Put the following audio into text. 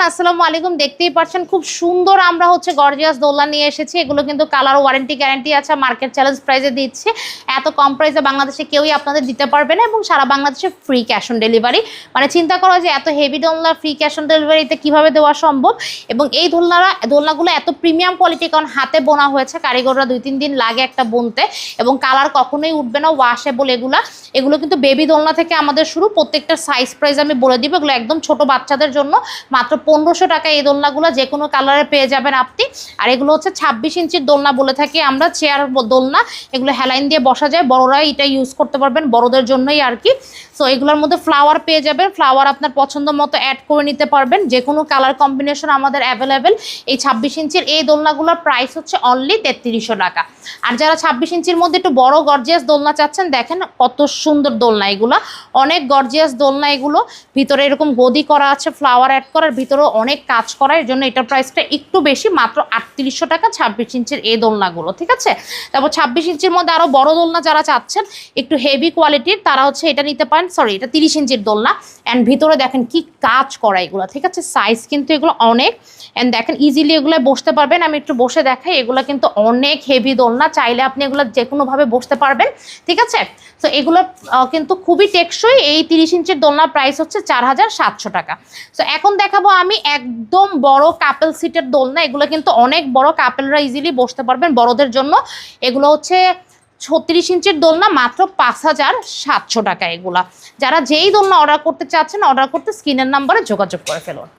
আসসালামু আলাইকুম। দেখতেই পাচ্ছেন খুব সুন্দর আমরা হচ্ছে গর্জিয়াস দোলনা নিয়ে এসেছি। এগুলো কিন্তু কালার ওয়ারেন্টি গ্যারান্টি আছে, মার্কেট চ্যালেঞ্জ প্রাইসে দিচ্ছে। এত কম প্রাইসে বাংলাদেশে কেউই আপনাদের দিতে পারবে না এবং সারা বাংলাদেশে ফ্রি ক্যাশ অন ডেলিভারি। মানে চিন্তা করা যে এত হেভি দোলনা ফ্রি ক্যাশ অন ডেলিভারিতে কীভাবে দেওয়া সম্ভব। এবং এই দোলনাগুলো এত প্রিমিয়াম কোয়ালিটি, কারণ হাতে বোনা হয়েছে, কারিগররা 2-3 দিন লাগে একটা বুনতে, এবং কালার কখনোই উঠবে না, ওয়াশেবল। এগুলো কিন্তু বেবি দোলনা থেকে আমাদের শুরু। প্রত্যেকটা সাইজ প্রাইস আমি বলে দিব। এগুলো একদম ছোট বাচ্চাদের জন্য মাত্র 1500 টাকা এই দোলনাগুলো যে কোনো কালারে পেয়ে যাবেন আপনি। আর এগুলো হচ্ছে 26 ইঞ্চির দোলনা বলে থাকি আমরা, চেয়ার দোলনা। এগুলো হেলাইন দিয়ে বসা যায়, বড়রা এটা ইউজ করতে পারবেন, বড়দের জন্যই আর কি। সো এগুলোর মধ্যে ফ্লাওয়ার পেয়ে যাবেন, ফ্লাওয়ার আপনার পছন্দ মতো অ্যাড করে নিতে পারবেন। যে কোনো কালার কম্বিনেশন আমাদের অ্যাভেলেবেল। এই 26 ইঞ্চির এই দোলনাগুলোর প্রাইস হচ্ছে অনলি 3300 টাকা। আর যারা 26 ইঞ্চির মধ্যে একটু বড় গর্জিয়াস দোলনা চাচ্ছেন, দেখেন কত সুন্দর দোলনা এগুলো, অনেক গর্জিয়াস দোলনা এগুলো। ভিতরে এরকম গদি করা আছে, ফ্লাওয়ার অ্যাড করার, ভিতরেও অনেক কাজ করা, এর জন্য এটার প্রাইসটা একটু বেশি, মাত্র 3800 টাকা 26 ইঞ্চির এই দোলনাগুলো, ঠিক আছে। তারপর 26 ইঞ্চির মধ্যে আরও বড় দোলনা যারা চাচ্ছেন একটু হেভি কোয়ালিটির, তারা হচ্ছে এটা নিতে পারেন। সরি, এটা 30 ইঞ্চির দোলনা। অ্যান্ড ভিতরে দেখেন কি কাজ করা এগুলো, ঠিক আছে। সাইজ কিন্তু এগুলো অনেক, অ্যান্ড দেখেন ইজিলি এগুলো বসতে পারবেন। আমি একটু বসে দেখাই, এগুলো কিন্তু অনেক হেভি দোলনা, চাইলে আপনি এগুলো যে কোনোভাবে বসতে পারবেন, ঠিক আছে। তো এগুলো কিন্তু খুবই টেকসই। এই 30 ইঞ্চির দোলনার প্রাইস হচ্ছে 4700 টাকা। সো এখন দেখাবো আমি একদম বড় কাপেল সিটের দোলনা। এগুলো কিন্তু অনেক বড়, কাপেলরা ইজিলি বসতে পারবেন, বড়দের জন্য। এগুলো হচ্ছে 36 ইঞ্চির দোলনা, মাত্র 5700 টাকা এগুলা। যারা যেই দোলনা অর্ডার করতে চাচ্ছেন, অর্ডার করতে স্ক্রিনের নাম্বারে যোগাযোগ করে ফেলুন।